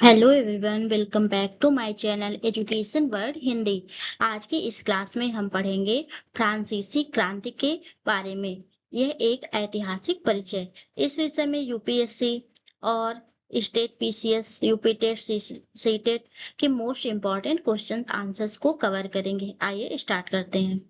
Hello everyone, welcome back to my channel education word Hindi. आज की इस क्लास में हम पढ़ेंगे फ्रांसीसी क्रांति के बारे में। यह एक ऐतिहासिक परिचय। इस विषय में यूपीएससी और स्टेट पीसीएस, यूपीटेट, सीटेट के मोस्ट इम्पॉर्टेंट क्वेश्चन आंसर्स को कवर करेंगे। आइए स्टार्ट करते हैं।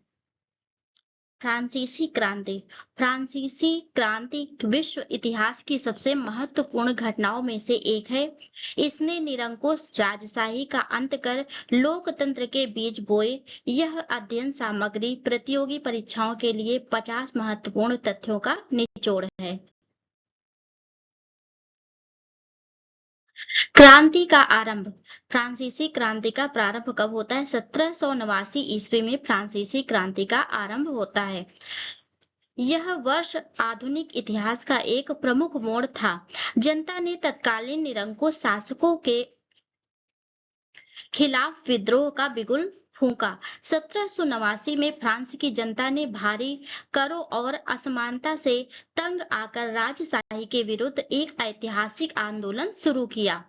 फ्रांसीसी क्रांति। फ्रांसीसी क्रांति विश्व इतिहास की सबसे महत्वपूर्ण घटनाओं में से एक है। इसने निरंकुश राजशाही का अंत कर लोकतंत्र के बीज बोए। यह अध्ययन सामग्री प्रतियोगी परीक्षाओं के लिए 50 महत्वपूर्ण तथ्यों का निचोड़ है। क्रांति का आरंभ। फ्रांसीसी क्रांति का प्रारंभ कब होता है? 1789 ईस्वी में फ्रांसीसी क्रांति का आरंभ होता है। यह वर्ष आधुनिक इतिहास का एक प्रमुख मोड़ था। जनता ने तत्कालीन निरंकुश शासकों के खिलाफ विद्रोह का बिगुल फूंका। 1789 में फ्रांस की जनता ने भारी करों और असमानता से तंग आकर राजशाही के विरुद्ध एक ऐतिहासिक आंदोलन शुरू किया।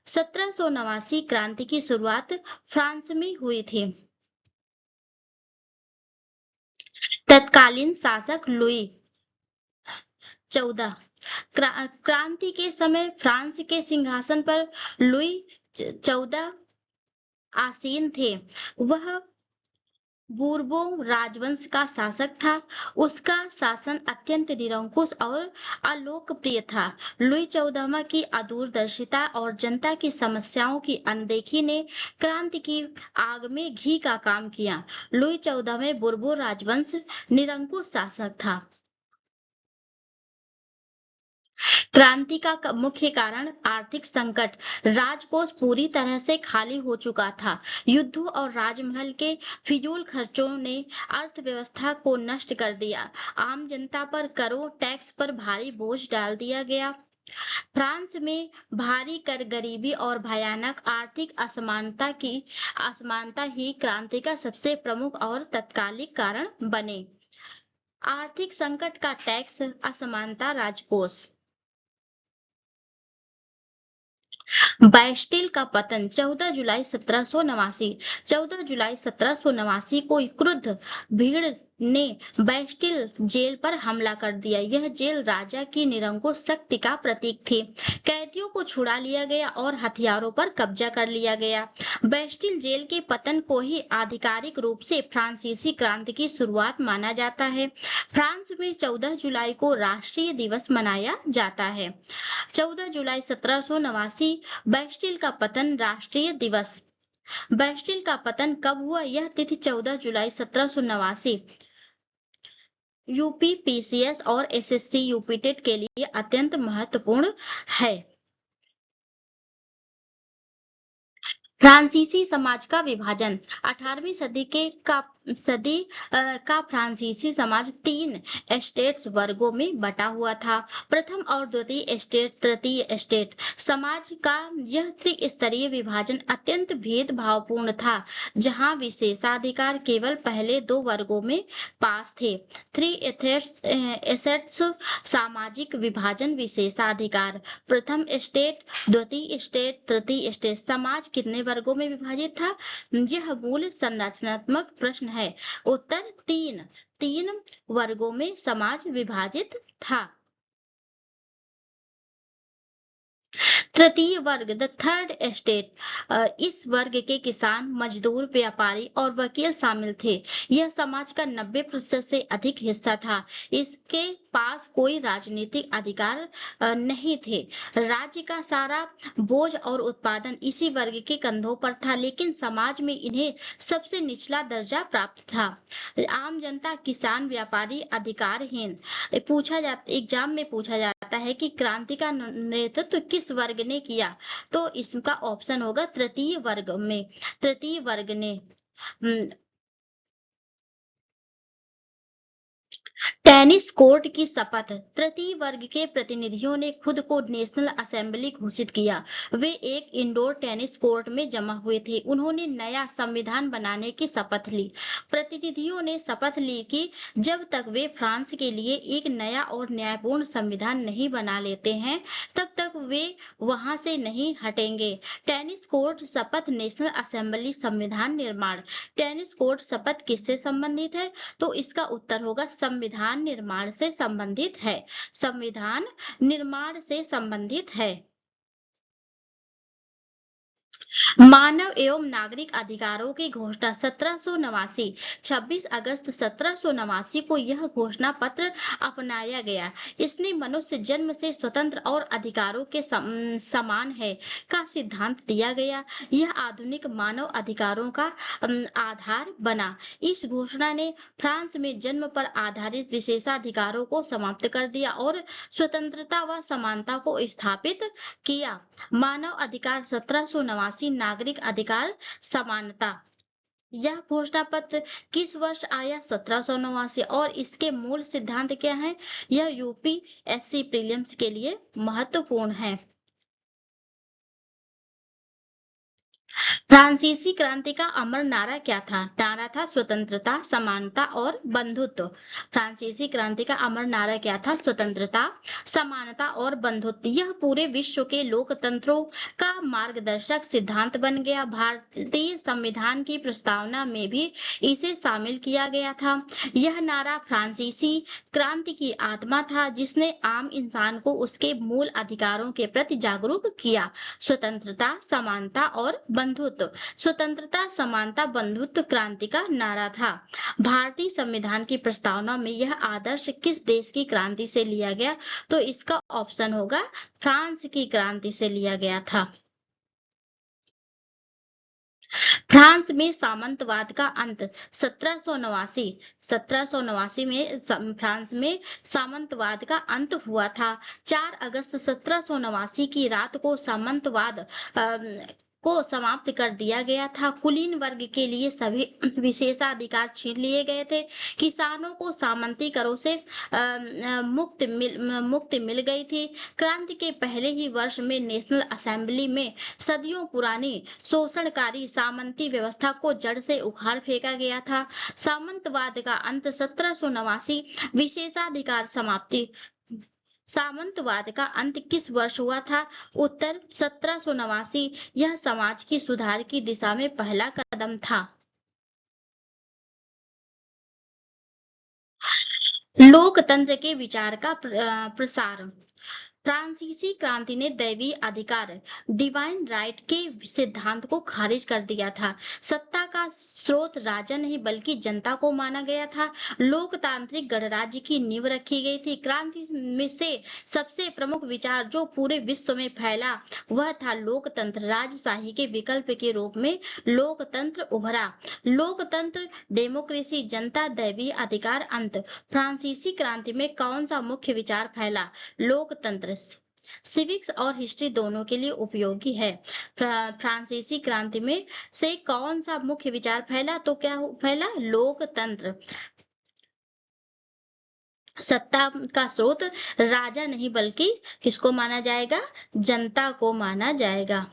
1789 क्रांति की शुरुआत फ्रांस में हुई थी। तत्कालीन शासक लुई 14 क्रांति के समय फ्रांस के सिंहासन पर लुई 14 आसीन थे। वह बूर्बों राजवंश का शासक था। उसका शासन अत्यंत निरंकुश और अलोकप्रिय था। लुई 14वां की अदूरदर्शिता और जनता की समस्याओं की अनदेखी ने क्रांति की आग में घी का काम किया। लुई 14वें बूर्बो राजवंश निरंकुश शासक था। क्रांति का मुख्य कारण आर्थिक संकट। राजकोष पूरी तरह से खाली हो चुका था। युद्धों और राजमहल के फिजूल खर्चों ने अर्थव्यवस्था को नष्ट कर दिया। आम जनता पर करों टैक्स पर भारी बोझ डाल दिया गया। फ्रांस में भारी कर, गरीबी और भयानक आर्थिक असमानता ही क्रांति का सबसे प्रमुख और तत्कालिक कारण बने। आर्थिक संकट का टैक्स, असमानता, राजकोष। बैस्टिल का पतन 14 जुलाई 1789। 14 जुलाई 1789 को क्रुद्ध भीड़ ने बैस्टिल जेल पर हमला कर दिया। यह जेल राजा की निरंकुश शक्ति का प्रतीक थी। कैदियों को छुड़ा लिया गया और हथियारों पर कब्जा कर लिया गया। बैस्टिल जेल के पतन को ही आधिकारिक रूप से फ्रांसीसी क्रांति की शुरुआत माना जाता है। फ्रांस में 14 जुलाई को राष्ट्रीय दिवस मनाया जाता है। 14 जुलाई 1789 बैस्टिल का पतन, राष्ट्रीय दिवस। बैस्टिल का पतन कब हुआ? यह तिथि 14 जुलाई 1789 यूपी पीसीएस और एसएससी यूपीटेट के लिए अत्यंत महत्वपूर्ण है। फ्रांसीसी समाज का विभाजन। 18वीं सदी का फ्रांसीसी समाज 3 एस्टेट्स वर्गों में बटा हुआ था। प्रथम और द्वितीय एस्टेट, तृतीय एस्टेट। समाज का यह त्रिस्तरीय विभाजन अत्यंत भेदभावपूर्ण था, जहां विशेषाधिकार केवल पहले 2 वर्गों में पास थे। 3 एसेट्स सामाजिक विभाजन, विशेषाधिकार। प्रथम एस्टेट, द्वितीय एस्टेट, तृतीय एस्टेट। समाज कितने वर्गों में विभाजित था? यह मूल संरचनात्मक प्रश्न है। उत्तर 3 वर्गों में समाज विभाजित था। तृतीय वर्ग, द थर्ड एस्टेट। इस वर्ग के किसान, मजदूर, व्यापारी और वकील शामिल थे। यह समाज का 90% से अधिक हिस्सा था। इसके पास कोई राजनीतिक अधिकार नहीं थे। राज्य का सारा बोझ और उत्पादन इसी वर्ग के कंधों पर था, लेकिन समाज में इन्हें सबसे निचला दर्जा प्राप्त था। आम जनता, किसान, व्यापारी अधिकारहीन। एग्जाम में पूछा जाता है कि क्रांति का नेतृत्व किस वर्ग ने किया, तो इसका ऑप्शन होगा तृतीय वर्ग में। तृतीय वर्ग ने टेनिस कोर्ट की शपथ। तृतीय वर्ग के प्रतिनिधियों ने खुद को नेशनल असेंबली घोषित किया। वे एक इंडोर टेनिस कोर्ट में जमा हुए थे। उन्होंने नया संविधान बनाने की शपथ ली। प्रतिनिधियों ने शपथ ली कि जब तक वे फ्रांस के लिए एक नया और न्यायपूर्ण संविधान नहीं बना लेते हैं, तब तक वे वहां से नहीं हटेंगे। टेनिस कोर्ट शपथ, नेशनल असेंबली, संविधान निर्माण। टेनिस कोर्ट शपथ किससे संबंधित है? तो इसका उत्तर होगा संविधान निर्माण से संबंधित है। संविधान निर्माण से संबंधित है। मानव एवं नागरिक अधिकारों की घोषणा 1789। 26 अगस्त 1789 को यह घोषणा पत्र अपनाया गया। इसने मनुष्य जन्म से स्वतंत्र और अधिकारों के समान है का सिद्धांत दिया गया। यह आधुनिक मानव अधिकारों का आधार बना। इस घोषणा ने फ्रांस में जन्म पर आधारित विशेषाधिकारों को समाप्त कर दिया और स्वतंत्रता व समानता को स्थापित किया। मानव अधिकार 1789। नागरिक अधिकार समानता। यह घोषणा पत्र किस वर्ष आया? 1789। और इसके मूल सिद्धांत क्या है? यह यूपीएससी प्रीलिम्स के लिए महत्वपूर्ण है। फ्रांसीसी क्रांति का अमर नारा क्या था? नारा था स्वतंत्रता, समानता और बंधुत्व। फ्रांसीसी क्रांति का अमर नारा क्या था? स्वतंत्रता, समानता और बंधुत्व। यह पूरे विश्व के लोकतंत्रों का मार्गदर्शक सिद्धांत बन गया। भारतीय संविधान की प्रस्तावना में भी इसे शामिल किया गया था। यह नारा फ्रांसीसी क्रांति की आत्मा था, जिसने आम इंसान को उसके मूल अधिकारों के प्रति जागरूक किया। स्वतंत्रता, समानता और बंधुत्व। स्वतंत्रता, समानता, बंधुत्व क्रांति का नारा था। भारतीय संविधान की प्रस्तावना में यह आदर्श किस देश की क्रांति से लिया गया? तो इसका ऑप्शन होगा फ्रांस की क्रांति से लिया गया था। फ्रांस में सामंतवाद का अंत 1789। 1789 में फ्रांस में सामंतवाद का अंत हुआ था। 4 अगस्त 1789 की रात को सामंतवाद को समाप्त कर दिया गया था। कुलीन वर्ग के लिए सभी विशेषाधिकार छीन लिए गए थे। किसानों को सामंती करों से मुक्ति मिल गई थी। क्रांति के पहले ही वर्ष में नेशनल असेंबली में सदियों पुरानी शोषणकारी सामंती व्यवस्था को जड़ से उखाड़ फेंका गया था। सामंतवाद का अंत 1789। विशेषाधिकार समाप्ति। सामंतवाद का अंत किस वर्ष हुआ था? उत्तर 1789। यह समाज की सुधार की दिशा में पहला कदम था। लोकतंत्र के विचार का प्रसार। फ्रांसीसी क्रांति ने दैवीय अधिकार, डिवाइन राइट के सिद्धांत को खारिज कर दिया था। सत्ता का स्रोत राजा नहीं बल्कि जनता को माना गया था। लोकतांत्रिक गणराज्य की नींव रखी गई थी। क्रांति में से सबसे प्रमुख विचार जो पूरे विश्व में फैला वह था लोकतंत्र। राजशाही के विकल्प के रूप में लोकतंत्र उभरा। लोकतंत्र, डेमोक्रेसी, जनता, दैवीय अधिकार, अंत। फ्रांसीसी क्रांति में कौन सा मुख्य विचार फैला? लोकतंत्र। सिविक्स और हिस्ट्री दोनों के लिए उपयोगी है। फ्रांसीसी क्रांति में से कौन सा मुख्य विचार फैला? तो क्या फैला? लोकतंत्र। सत्ता का स्रोत राजा नहीं बल्कि किसको माना जाएगा? जनता को माना जाएगा।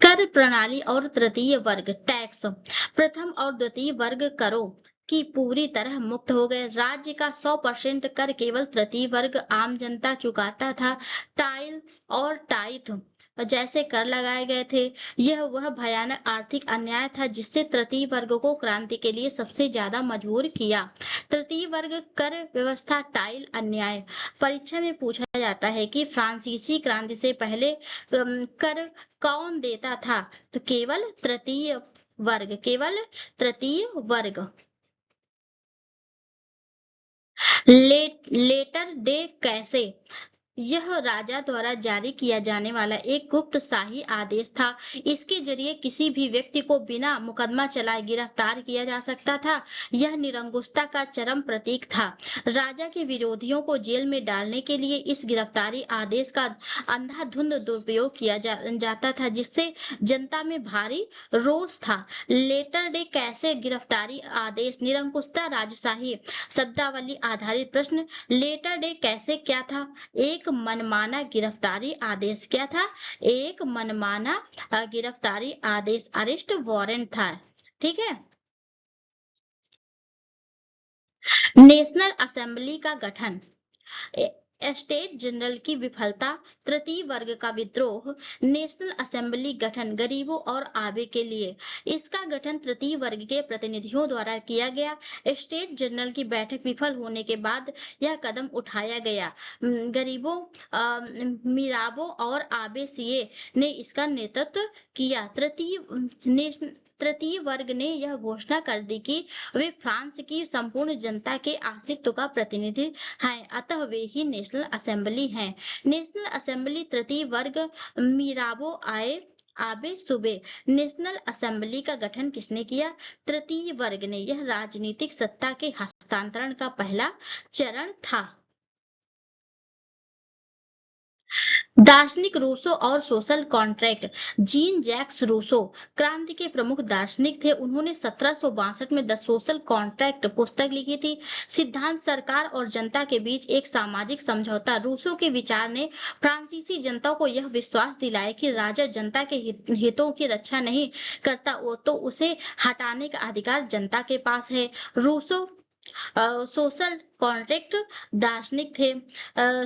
कर प्रणाली और तृतीय वर्ग टैक्स। प्रथम और द्वितीय वर्ग करों की पूरी तरह मुक्त हो गए। राज्य का 100% कर केवल तृतीय वर्ग आम जनता चुकाता था। टाइल और टाइथ जैसे कर लगाए गए थे। यह वह भयानक आर्थिक अन्याय था जिससे तृतीय वर्ग को क्रांति के लिए सबसे ज्यादा मजबूर किया। तृतीय वर्ग कर व्यवस्था, टाइल अन्याय। परीक्षा में पूछा जाता है कि फ्रांसीसी क्रांति से पहले कर कौन देता था? तो केवल तृतीय वर्ग, केवल तृतीय वर्ग। लेटर डे कैसे? यह राजा द्वारा जारी किया जाने वाला एक गुप्त शाही आदेश था। इसके जरिए किसी भी व्यक्ति को बिना मुकदमा चलाए गिरफ्तार किया जा सकता था। यह निरंकुशता का चरम प्रतीक था। राजा के विरोधियों को जेल में डालने के लिए इस गिरफ्तारी आदेश का अंधाधुंध दुरुपयोग किया जाता था, जिससे जनता में भारी रोष था। लेटर डे कैसे गिरफ्तारी आदेश, निरंकुशता राजशाही। शब्दावली आधारित प्रश्न। लेटर डे कैसे क्या था? एक मनमाना गिरफ्तारी आदेश। क्या था? एक मनमाना गिरफ्तारी आदेश, अरेस्ट वारंट था। ठीक है। नेशनल असेंबली का गठन। स्टेट जनरल की विफलता, तृतीय वर्ग का विद्रोह, नेशनल असेंबली गठन गरीबों और आबे के लिए। इसका गठन तृतीय वर्ग के प्रतिनिधियों द्वारा किया गया। स्टेट जनरल की बैठक विफल होने के बाद यह कदम उठाया गया। गरीबों, मिराबो और आबे सीए ने इसका नेतृत्व किया। तृतीय वर्ग ने यह घोषणा कर दी कि वे फ्रांस की संपूर्ण जनता के अस्तित्व का प्रतिनिधि हैं, अतः वे ही नेशनल असेंबली हैं। नेशनल असेंबली तृतीय वर्ग, मिराबो आबे सूबे। नेशनल असेंबली का गठन किसने किया? तृतीय वर्ग ने। यह राजनीतिक सत्ता के हस्तांतरण का पहला चरण था। दार्शनिक रूसो और social contract. Jean Jacques Rousseau क्रांति के प्रमुख दार्शनिक थे। उन्होंने 1762 में द सोशल कॉन्ट्रैक्ट पुस्तक लिखी थी। सिद्धांत सरकार और जनता के बीच एक सामाजिक समझौता। रूसो के विचार ने फ्रांसीसी जनता को यह विश्वास दिलाया कि राजा जनता के हितों की रक्षा नहीं करता तो उसे हटाने का अधिकार जनता के पास है। रूसो सोशल कॉन्ट्रैक्ट दार्शनिक थे।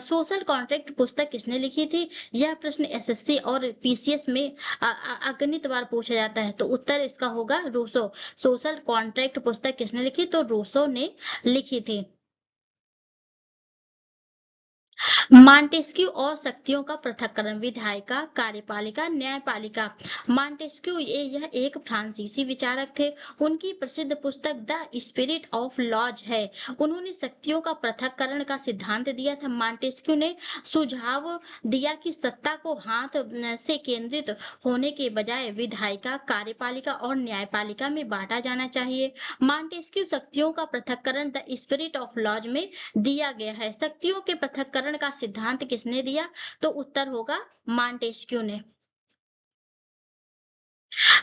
सोशल कॉन्ट्रैक्ट पुस्तक किसने लिखी थी? यह प्रश्न एसएससी और पीसीएस में अगणित बार पूछा जाता है, तो उत्तर इसका होगा रूसो। सोशल कॉन्ट्रैक्ट पुस्तक किसने लिखी? तो रूसो ने लिखी थी। मांटेस्क्यू और शक्तियों का पृथक्करण। विधायिका, कार्यपालिका, न्यायपालिका। मांटेस्क्यू यह एक फ्रांसीसी विचारक थे। उनकी प्रसिद्ध पुस्तक द स्पिरिट ऑफ लॉज है। उन्होंने शक्तियों का पृथक्करण का सिद्धांत दिया था। मांटेस्क्यू ने सुझाव दिया कि सत्ता को हाथ से केंद्रित होने के बजाय विधायिका, कार्यपालिका और न्यायपालिका में बांटा जाना चाहिए। मांटेस्क्यू शक्तियों का पृथक्करण द स्पिरिट ऑफ लॉज में दिया गया है। शक्तियों के पृथक्करण का सिद्धांत किसने दिया? तो उत्तर होगा मांटेस्क्यू ने।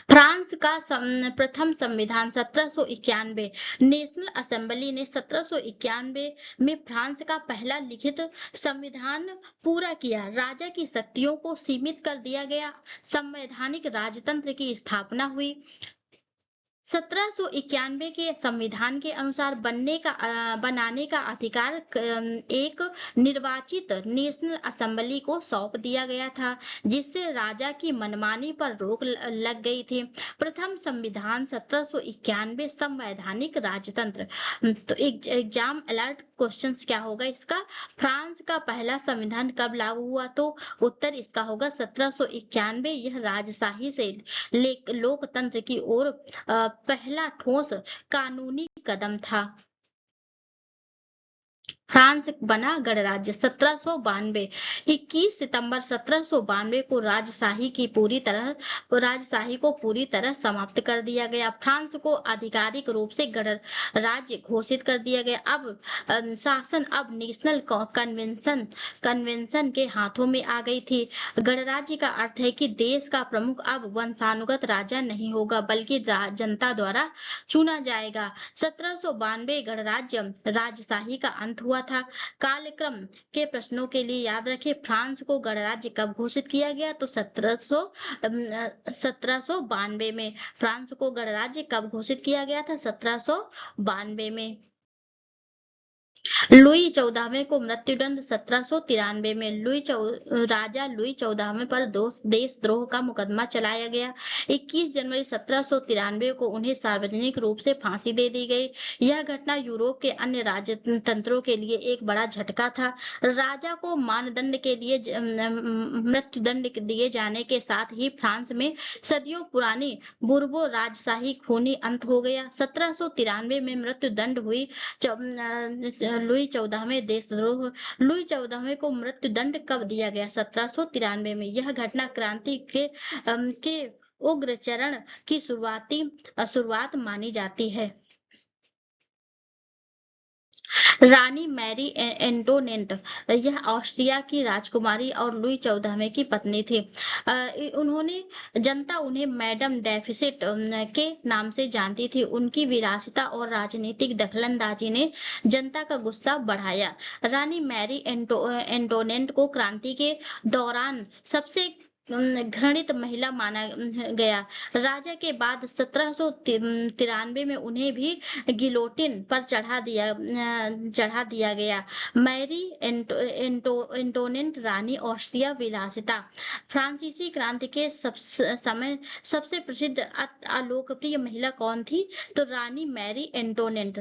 फ्रांस का प्रथम संविधान 1791। नेशनल असेंबली ने 1791 में फ्रांस का पहला लिखित संविधान पूरा किया। राजा की शक्तियों को सीमित कर दिया गया। संवैधानिक राजतंत्र की स्थापना हुई। 1791 के संविधान के अनुसार बनाने का अधिकार एक निर्वाचित नेशनल असेंबली को सौंप दिया गया था, जिससे राजा की मनमानी पर रोक लग गई थी। प्रथम संविधान 1791 संवैधानिक राजतंत्र। तो एग्जाम अलर्ट क्वेश्चंस क्या होगा इसका? फ्रांस का पहला संविधान कब लागू हुआ? तो उत्तर इसका होगा 1791। यह राजशाही से लोकतंत्र की ओर पहला ठोस कानूनी कदम था। फ्रांस बना गणराज्य 1792। 21 सितंबर 1792 को राजशाही को पूरी तरह समाप्त कर दिया गया। फ्रांस को आधिकारिक रूप से गणराज्य घोषित कर दिया गया। अब शासन नेशनल कन्वेंशन के हाथों में आ गई थी। गणराज्य का अर्थ है कि देश का प्रमुख अब वंशानुगत राजा नहीं होगा, बल्कि जनता द्वारा चुना जाएगा। 1792 गणराज्य राजशाही का अंत हुआ था। कालक्रम के प्रश्नों के लिए याद रखें, फ्रांस को गणराज्य कब घोषित किया गया? तो 1792 में। फ्रांस को गणराज्य कब घोषित किया गया था? 1792 में। लुई 14वें को मृत्युदंड 1793 में। राजा लुई 14वें पर देशद्रोह का मुकदमा चलाया गया। 21 जनवरी 1793 को उन्हें सार्वजनिक रूप से फांसी दे दी गई। यह घटना यूरोप के अन्य राजतंत्रों के लिए एक बड़ा झटका था। राजा को मानदंड के लिए मृत्युदंड दिए जाने के साथ ही फ्रांस में सदियों पुरानी बुर्बो राजशाही खूनी अंत हो गया। 1793 में मृत्युदंड हुई लुई लुई 14वें देशद्रोह लुई 14वें को मृत्युदंड कब दिया गया? 1793 में। यह घटना क्रांति के उग्र चरण की शुरुआत मानी जाती है। रानी मैरी एंटोनेट, यह ऑस्ट्रिया की राजकुमारी और लुई 14वें की पत्नी थी। उन्होंने जनता उन्हें मैडम डेफिसिट के नाम से जानती थी। उनकी विलासिता और राजनीतिक दखलंदाजी ने जनता का गुस्सा बढ़ाया। रानी मैरी एंटोनेट को क्रांति के दौरान सबसे घृणित महिला माना गया। राजा के बाद 1793 में उन्हें भी गिलोटिन पर चढ़ा दिया गया। मैरी एंटोनेट रानी ऑस्ट्रिया विलासिता। फ्रांसीसी क्रांति के समय सबसे प्रसिद्ध अलोकप्रिय महिला कौन थी? तो रानी मैरी एंटोनेट।